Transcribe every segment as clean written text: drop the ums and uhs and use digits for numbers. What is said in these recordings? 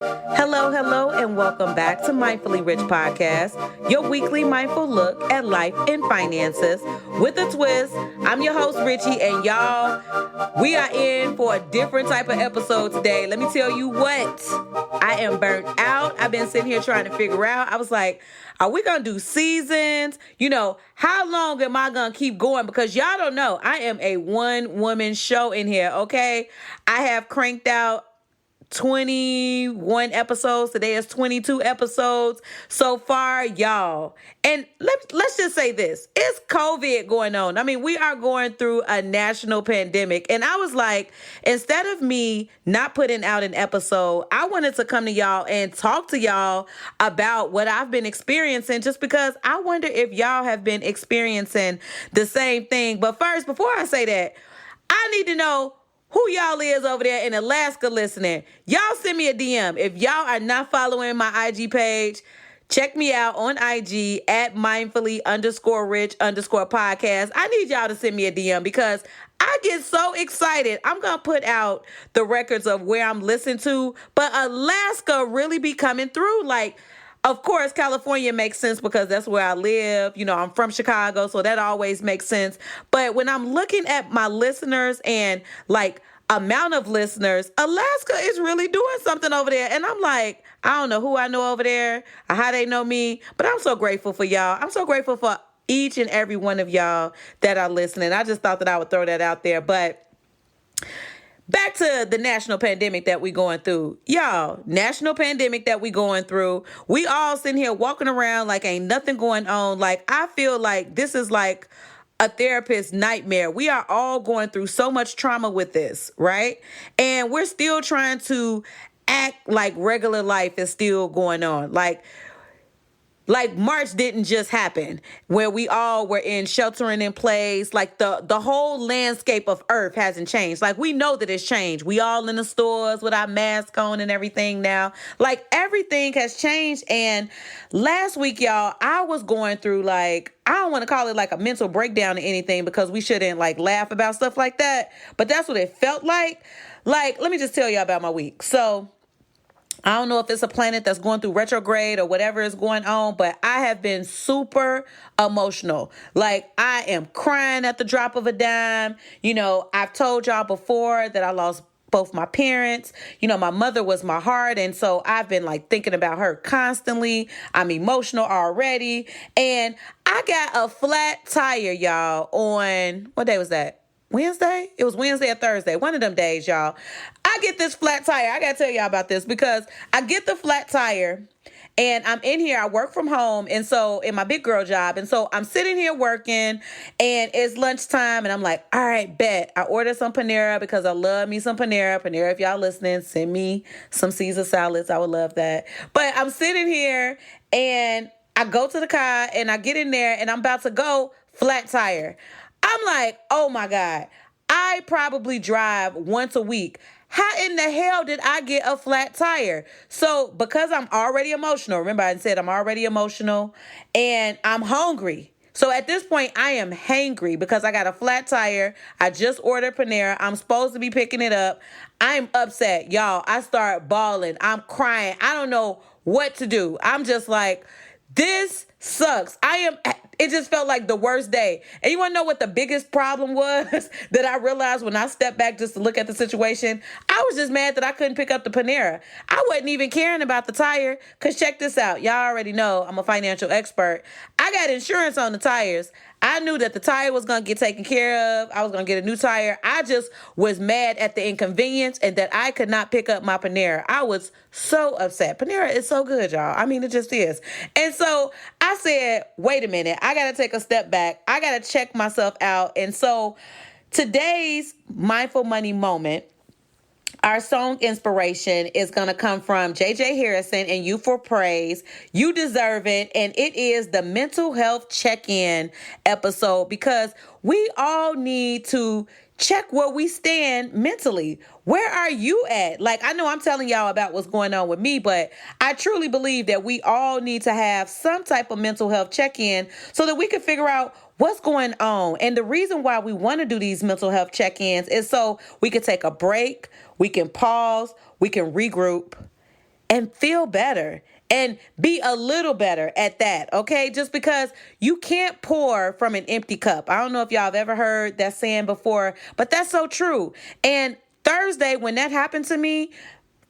Hello, hello, and welcome back to Mindfully Rich Podcast, your weekly mindful look at life and finances with a twist. I'm your host, Richie, and y'all, we are in for a different type of episode today. Let me tell you what, I am burnt out. I've been sitting here trying to figure out. I was like, are we going to do seasons? How long am I going to keep going? Because y'all don't know, I am a one-woman show in here, okay? I have cranked out 21 episodes. Today is 22 episodes so far, y'all. And let's just say this. It's COVID going on. I mean, we are going through a national pandemic. And I was like, instead of me not putting out an episode, I wanted to come to y'all and talk to y'all about what I've been experiencing, just because I wonder if y'all have been experiencing the same thing. But first, before I say that, I need to know who y'all is over there in Alaska listening. Y'all send me a DM. If y'all are not following my IG page, check me out on IG at mindfully_rich_podcast. I need y'all to send me a DM because I get so excited. I'm going to put out the records of where I'm listening to, but Alaska really be coming through. Like, of course, California makes sense because that's where I live. I'm from Chicago, so that always makes sense. But when I'm looking at my listeners and like amount of listeners, Alaska is really doing something over there. And I'm like, I don't know who I know over there or how they know me, but I'm so grateful for y'all. I'm so grateful for each and every one of y'all that are listening. I just thought that I would throw that out there. But back to the national pandemic that we going through. Y'all, national pandemic that we going through. We all sitting here walking around like ain't nothing going on. Like, I feel like this is like a therapist's nightmare. We are all going through so much trauma with this, right? And we're still trying to act like regular life is still going on. Like March didn't just happen where we all were in sheltering in place. Like the whole landscape of Earth hasn't changed. Like, we know that it's changed. We all in the stores with our mask on and everything now. Like, everything has changed. And last week, y'all, I was going through I don't want to call it like a mental breakdown or anything because we shouldn't like laugh about stuff like that. But that's what it felt like. Like, let me just tell y'all about my week. So I don't know if it's a planet that's going through retrograde or whatever is going on, but I have been super emotional. Like, I am crying at the drop of a dime. I've told y'all before that I lost both my parents. My mother was my heart. And so I've been like thinking about her constantly. I'm emotional already. And I got a flat tire, y'all, on, what day was that? Wednesday? It was Wednesday or Thursday. One of them days, y'all. I get this flat tire. I got to tell y'all about this because I get the flat tire and I'm in here. I work from home. And so in my big girl job. And so I'm sitting here working and it's lunchtime and I'm like, all right, bet. I ordered some Panera because I love me some Panera. Panera, if y'all listening, send me some Caesar salads. I would love that. But I'm sitting here and I go to the car and I get in there and I'm about to go, flat tire. I'm like, oh my God, I probably drive once a week. How in the hell did I get a flat tire? So because I'm already emotional, remember I said I'm already emotional and I'm hungry. So at this point, I am hangry because I got a flat tire. I just ordered Panera. I'm supposed to be picking it up. I'm upset, y'all. I start bawling. I'm crying. I don't know what to do. I'm just like, this sucks. It just felt like the worst day. And you want to know what the biggest problem was that I realized when I stepped back just to look at the situation? I was just mad that I couldn't pick up the Panera. I wasn't even caring about the tire because check this out. Y'all already know I'm a financial expert. I got insurance on the tires. I knew that the tire was going to get taken care of. I was going to get a new tire. I just was mad at the inconvenience and that I could not pick up my Panera. I was so upset. Panera is so good, y'all. I mean, it just is. And so I said, wait a minute. I got to take a step back. I got to check myself out. And so today's mindful money moment, our song inspiration is going to come from JJ Harrison and You for Praise. You deserve it. And it is the mental health check-in episode because we all need to check where we stand mentally. Where are you at? Like, I know I'm telling y'all about what's going on with me, but I truly believe that we all need to have some type of mental health check-in so that we can figure out what's going on. And the reason why we want to do these mental health check-ins is so we can take a break, we can pause, we can regroup, and feel better and be a little better at that, okay? Just because you can't pour from an empty cup. I don't know if y'all have ever heard that saying before, but that's so true. And Thursday, when that happened to me,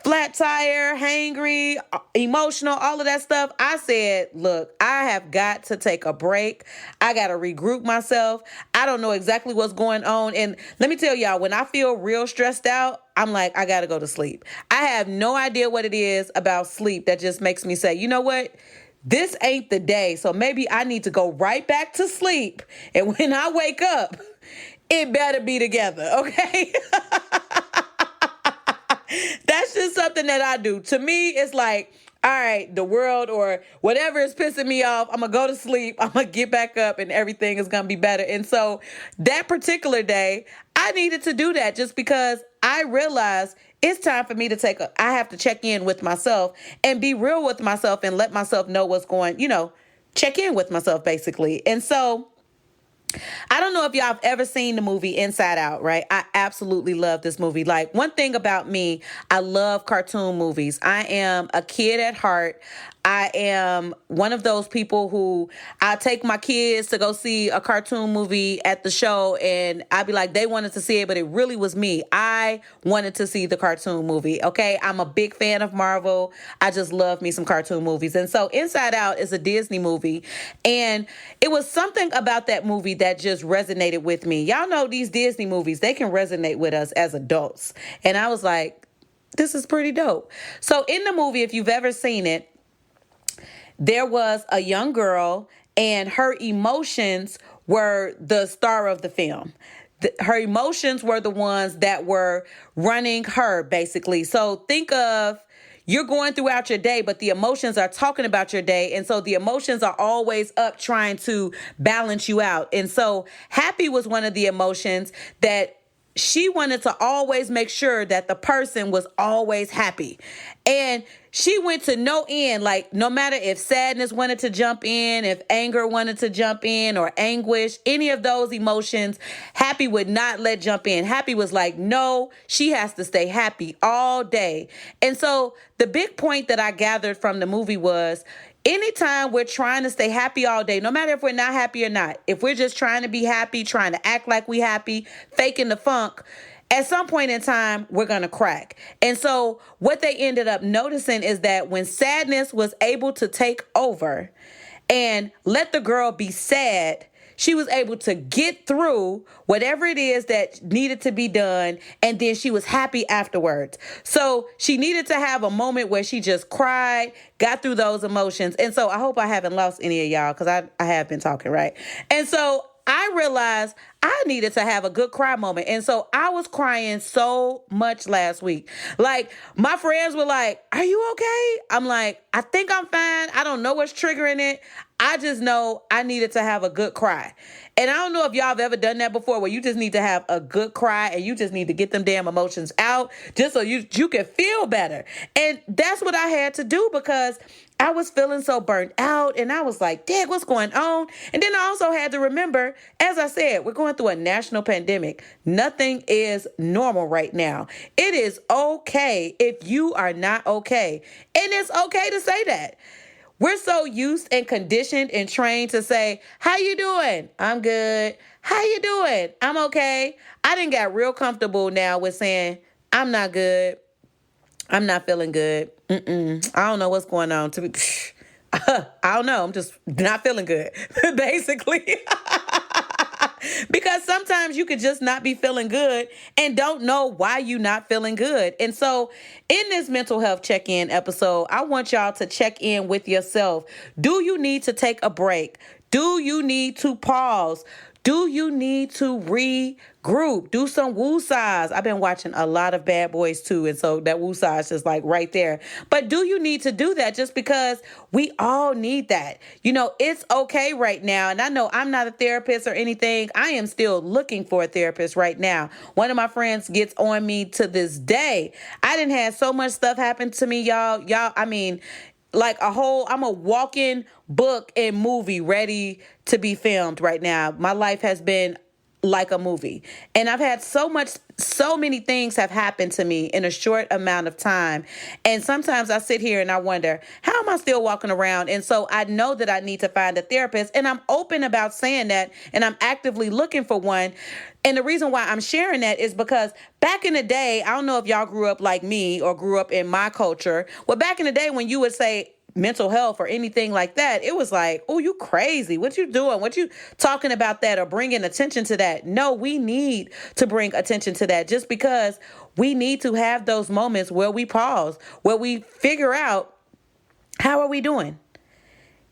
flat tire, hangry, emotional, all of that stuff. I said, look, I have got to take a break. I got to regroup myself. I don't know exactly what's going on. And let me tell y'all, when I feel real stressed out, I'm like, I got to go to sleep. I have no idea what it is about sleep that just makes me say, you know what? This ain't the day. So maybe I need to go right back to sleep. And when I wake up, it better be together, okay? That's just something that I do. To me, it's like, all right, the world or whatever is pissing me off, I'm going to go to sleep. I'm going to get back up and everything is going to be better. And so that particular day, I needed to do that just because I realized it's time for me to I have to check in with myself and be real with myself and let myself know what's going, check in with myself basically. And so I don't know if y'all have ever seen the movie Inside Out, right? I absolutely love this movie. Like, one thing about me, I love cartoon movies. I am a kid at heart. I am one of those people who I take my kids to go see a cartoon movie at the show and I'd be like, they wanted to see it, but it really was me. I wanted to see the cartoon movie, okay? I'm a big fan of Marvel. I just love me some cartoon movies. And so Inside Out is a Disney movie and it was something about that movie that just resonated with me. Y'all know these Disney movies, they can resonate with us as adults. And I was like, this is pretty dope. So in the movie, if you've ever seen it, there was a young girl and her emotions were the star of the film. Her emotions were the ones that were running her, basically. So think of you're going throughout your day, but the emotions are talking about your day. And so the emotions are always up trying to balance you out. And so happy was one of the emotions that she wanted to always make sure that the person was always happy. And she went to no end, like no matter if sadness wanted to jump in, if anger wanted to jump in or anguish, any of those emotions, Happy would not let jump in. Happy was like, no, she has to stay happy all day. And so the big point that I gathered from the movie was anytime we're trying to stay happy all day, no matter if we're not happy or not, if we're just trying to be happy, trying to act like we happy, faking the funk, at some point in time, we're going to crack. And so what they ended up noticing is that when sadness was able to take over and let the girl be sad, she was able to get through whatever it is that needed to be done, and then she was happy afterwards. So she needed to have a moment where she just cried, got through those emotions. And so I hope I haven't lost any of y'all because I have been talking, right? And so I realized I needed to have a good cry moment. And so I was crying so much last week. Like, my friends were like, are you okay? I'm like, I think I'm fine. I don't know what's triggering it. I just know I needed to have a good cry. And I don't know if y'all have ever done that before where you just need to have a good cry and you just need to get them damn emotions out just so you can feel better. And that's what I had to do because I was feeling so burnt out and I was like, Dad, what's going on? And then I also had to remember, as I said, we're going through a national pandemic. Nothing is normal right now. It is okay if you are not okay. And it's okay to say that. We're so used and conditioned and trained to say, how you doing? I'm good. How you doing? I'm okay. I done got real comfortable now with saying, I'm not good. I'm not feeling good. I don't know what's going on. I don't know. I'm just not feeling good, basically. Because sometimes you could just not be feeling good and don't know why you're not feeling good. And so in this mental health check-in episode, I want y'all to check in with yourself. Do you need to take a break? Do you need to pause? Do you need to regroup? Do some woosahs. I've been watching a lot of Bad Boys too, and so that woosah is just like right there. But do you need to do that just because we all need that? You know, it's okay right now. And I know I'm not a therapist or anything. I am still looking for a therapist right now. One of my friends gets on me to this day. I didn't have so much stuff happen to me, y'all. I mean, like I'm a walking book and movie ready to be filmed right now. My life has been like a movie. And I've had so much so many things have happened to me in a short amount of time. And sometimes I sit here and I wonder, how am I still walking around? And so I know that I need to find a therapist, and I'm open about saying that, and I'm actively looking for one. And the reason why I'm sharing that is because back in the day, I don't know if y'all grew up like me or grew up in my culture. Well, back in the day when you would say mental health or anything like that, it was like, oh, you crazy. What you doing? What you talking about that or bringing attention to that? No, we need to bring attention to that, just because we need to have those moments where we pause, where we figure out, how are we doing?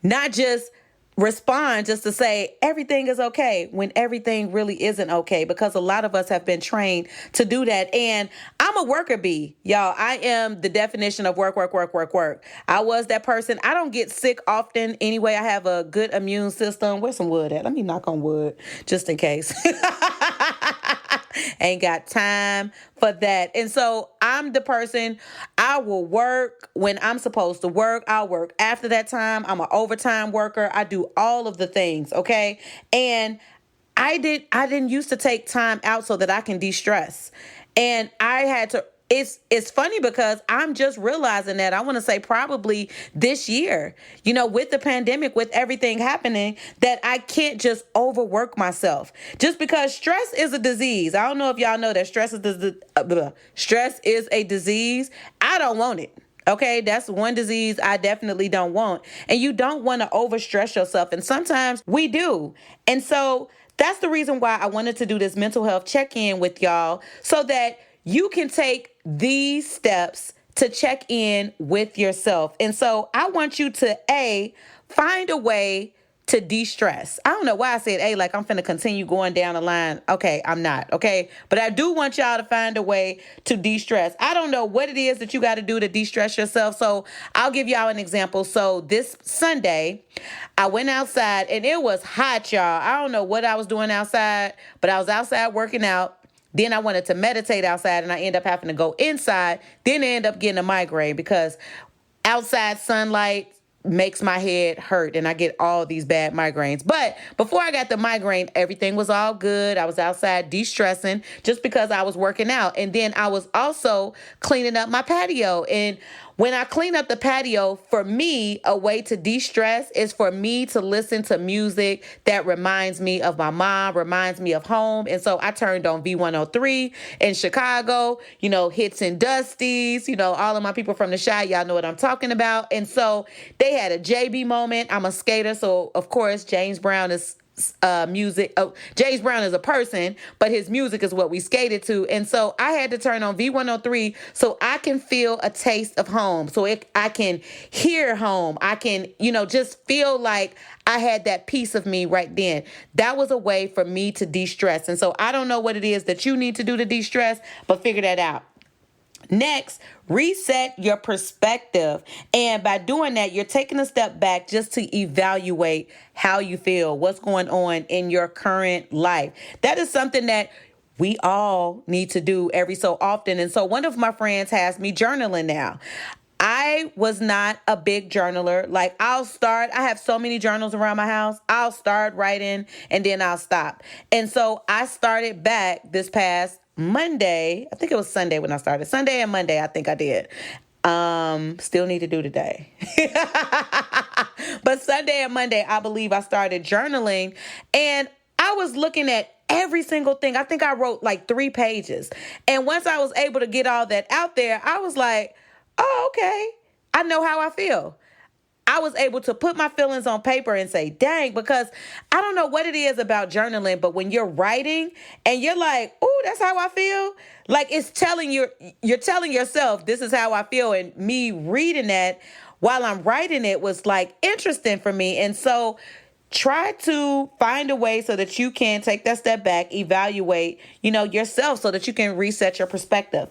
Not just respond just to say everything is okay when everything really isn't okay, because a lot of us have been trained to do that. And I'm a worker bee, y'all. I am the definition of work, work, work, work, work. I was that person. I don't get sick often anyway. I have a good immune system. Where's some wood at? Let me knock on wood just in case. Ain't got time for that. And so I'm the person, I will work when I'm supposed to work. I'll work after that time. I'm an overtime worker. I do all of the things, okay? And I didn't used to take time out so that I can de-stress. And I had to, it's funny because I'm just realizing that, I want to say probably this year, with the pandemic, with everything happening, that I can't just overwork myself, just because stress is a disease. I don't know if y'all know that stress is a disease. I don't want it. Okay, that's one disease I definitely don't want. And you don't want to overstress yourself. And sometimes we do. And so that's the reason why I wanted to do this mental health check-in with y'all, so that you can take these steps to check in with yourself. And so I want you to find a way to de-stress. I don't know why I said like I'm finna continue going down the line. Okay, I'm not. Okay, but I do want y'all to find a way to de-stress. I don't know what it is that you got to do to de-stress yourself. So I'll give y'all an example. So this Sunday, I went outside and it was hot, y'all. I don't know what I was doing outside, but I was outside working out. Then I wanted to meditate outside, and I end up having to go inside. Then I end up getting a migraine because outside sunlight makes my head hurt, and I get all these bad migraines. But before I got the migraine, everything was all good. I was outside de-stressing just because I was working out. And then I was also cleaning up my patio. And when I clean up the patio, for me, a way to de-stress is for me to listen to music that reminds me of my mom, reminds me of home. And so I turned on V103 in Chicago, Hits and Dusties, all of my people from the Chi, y'all know what I'm talking about. And so they had a JB moment. I'm a skater, so of course James Brown is music. Oh, James Brown is a person, but his music is what we skated to. And so I had to turn on V103 so I can feel a taste of home. So I can hear home. I can, just feel like I had that piece of me right then. That was a way for me to de-stress. And so I don't know what it is that you need to do to de-stress, but figure that out. Next, reset your perspective. And by doing that, you're taking a step back just to evaluate how you feel, what's going on in your current life. That is something that we all need to do every so often. And so one of my friends has me journaling now. I was not a big journaler. Like I have so many journals around my house. I'll start writing and then I'll stop. And so I started back this past Monday. I think it was Sunday when I started. Sunday and Monday, I think I did. Still need to do today. But Sunday and Monday, I believe I started journaling, and I was looking at every single thing. I think I wrote like 3 pages. And once I was able to get all that out there, I was like, oh, okay. I know how I feel. I was able to put my feelings on paper and say, dang, because I don't know what it is about journaling, but when you're writing and you're like, oh, that's how I feel. Like it's you're telling yourself, this is how I feel. And me reading that while I'm writing it was like interesting for me. And so try to find a way so that you can take that step back, evaluate, yourself so that you can reset your perspective.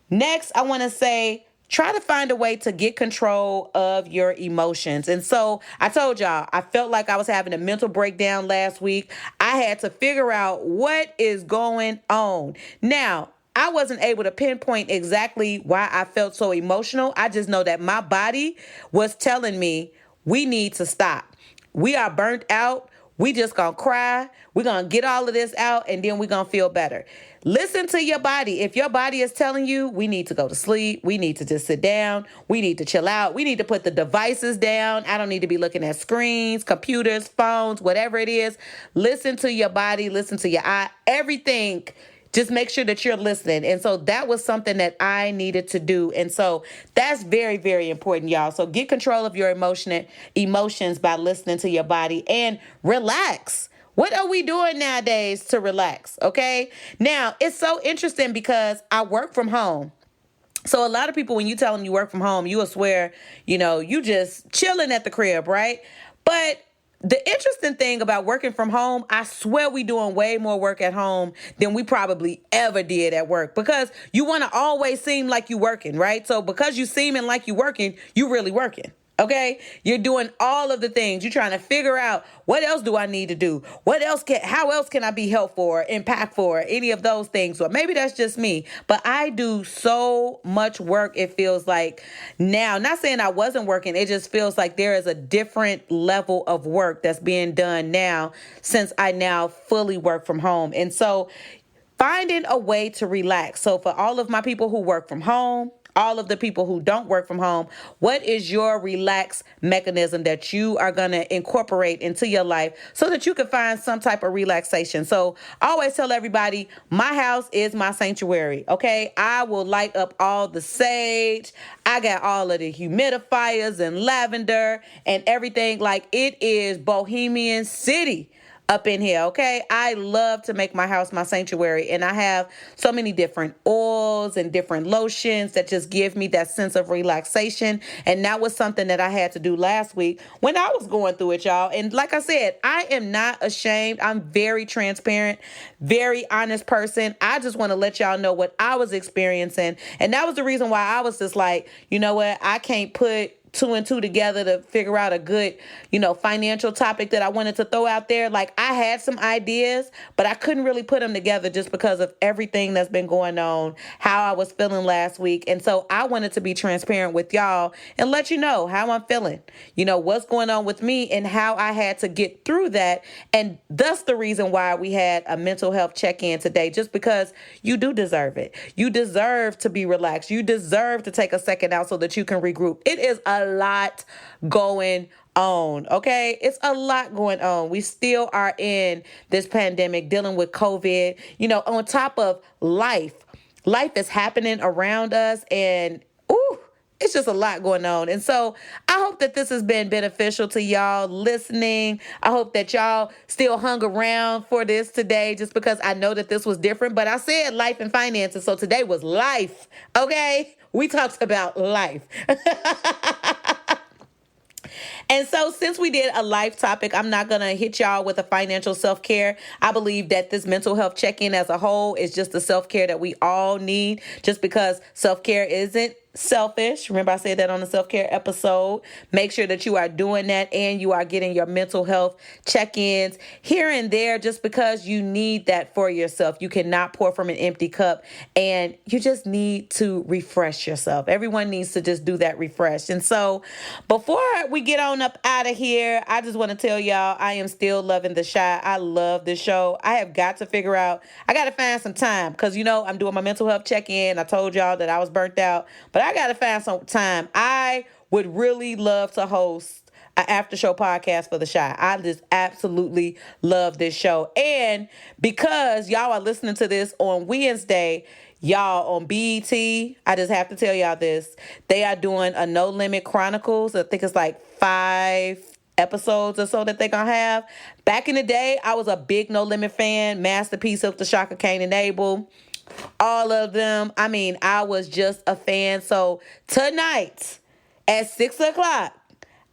Next, I want to say, try to find a way to get control of your emotions. And so I told y'all, I felt like I was having a mental breakdown last week. I had to figure out what is going on. Now, I wasn't able to pinpoint exactly why I felt so emotional. I just know that my body was telling me we need to stop. We are burnt out. We just gonna cry. We're gonna get all of this out and then we're gonna feel better. Listen to your body. If your body is telling you we need to go to sleep, we need to just sit down, we need to chill out, we need to put the devices down. I don't need to be looking at screens, computers, phones, whatever it is. Listen to your body, listen to your eye, everything. Just make sure that you're listening. And so that was something that I needed to do. And so that's very, very important, y'all. So get control of your emotions by listening to your body and relax. What are we doing nowadays to relax? Okay. Now, it's so interesting because I work from home. So a lot of people, when you tell them you work from home, you will swear, you just chilling at the crib, right? But the interesting thing about working from home, I swear we doing way more work at home than we probably ever did at work, because you want to always seem like you working, right? So because you seeming like you working, you really working. Okay, you're doing all of the things. You're trying to figure out, what else do I need to do? How else can I be helpful or impactful or any of those things? Or maybe that's just me, but I do so much work. It feels like now, not saying I wasn't working. It just feels like there is a different level of work that's being done now since I now fully work from home. And so finding a way to relax. So for all of my people who work from home, all of the people who don't work from home, what is your relax mechanism that you are going to incorporate into your life so that you can find some type of relaxation? So I always tell everybody, my house is my sanctuary. Okay. I will light up all the sage. I got all of the humidifiers and lavender and everything. Like, it is Bohemian City up in here, okay? I love to make my house my sanctuary, and I have so many different oils and different lotions that just give me that sense of relaxation. And that was something that I had to do last week when I was going through it, y'all. And like I said, I am not ashamed. I'm very transparent, very honest person. I just want to let y'all know what I was experiencing. And that was the reason why I was just like, you know what? I can't put two and two together to figure out a good, financial topic that I wanted to throw out there. Like, I had some ideas, but I couldn't really put them together just because of everything that's been going on, how I was feeling last week. And so I wanted to be transparent with y'all and let you know how I'm feeling, what's going on with me and how I had to get through that. And that's the reason why we had a mental health check-in today, just because you do deserve it. You deserve to be relaxed. You deserve to take a second out so that you can regroup. It is a lot going on. Okay. It's a lot going on. We still are in this pandemic dealing with COVID, on top of life. Life is happening around us, and it's just a lot going on. And so I hope that this has been beneficial to y'all listening. I hope that y'all still hung around for this today, just because I know that this was different. But I said life and finances, so today was life. Okay? We talked about life. And so since we did a life topic, I'm not going to hit y'all with a financial self-care. I believe that this mental health check-in as a whole is just the self-care that we all need, just because self-care isn't selfish. Remember, I said that on the self-care episode. Make sure that you are doing that and you are getting your mental health check-ins here and there, just because you need that for yourself. You cannot pour from an empty cup, and you just need to refresh yourself. Everyone needs to just do that refresh. And so before we get on up out of here, I just want to tell y'all, I am still loving The Shy. I love this show. I have got to figure out, I got to find some time, because I'm doing my mental health check-in. I told y'all that I was burnt out, but I got to find some time. I would really love to host an after show podcast for The Shy. I just absolutely love this show. And because y'all are listening to this on Wednesday, y'all, on BET, I just have to tell y'all this. They are doing a No Limit Chronicles. I think it's like 5 episodes or so that they're going to have. Back in the day, I was a big No Limit fan. Masterpiece of the Shaka, Kane, and Abel. All of them. I mean, I was just a fan. So tonight at 6:00,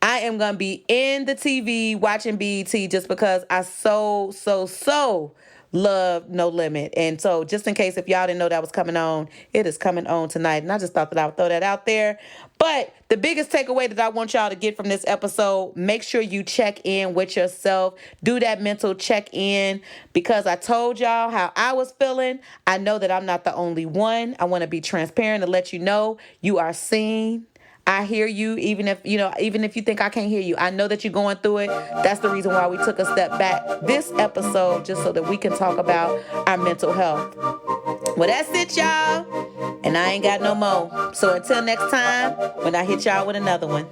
I am going to be in the TV watching BET, just because I so love No Limit. And so just in case if y'all didn't know that was coming on, it is coming on tonight. And I just thought that I would throw that out there. But the biggest takeaway that I want y'all to get from this episode, make sure you check in with yourself. Do that mental check-in, because I told y'all how I was feeling. I know that I'm not the only one. I want to be transparent and let you know you are seen. I hear you, even if you think I can't hear you. I know that you're going through it. That's the reason why we took a step back this episode, just so that we can talk about our mental health. Well, that's it, y'all. And I ain't got no more. So until next time, when I hit y'all with another one.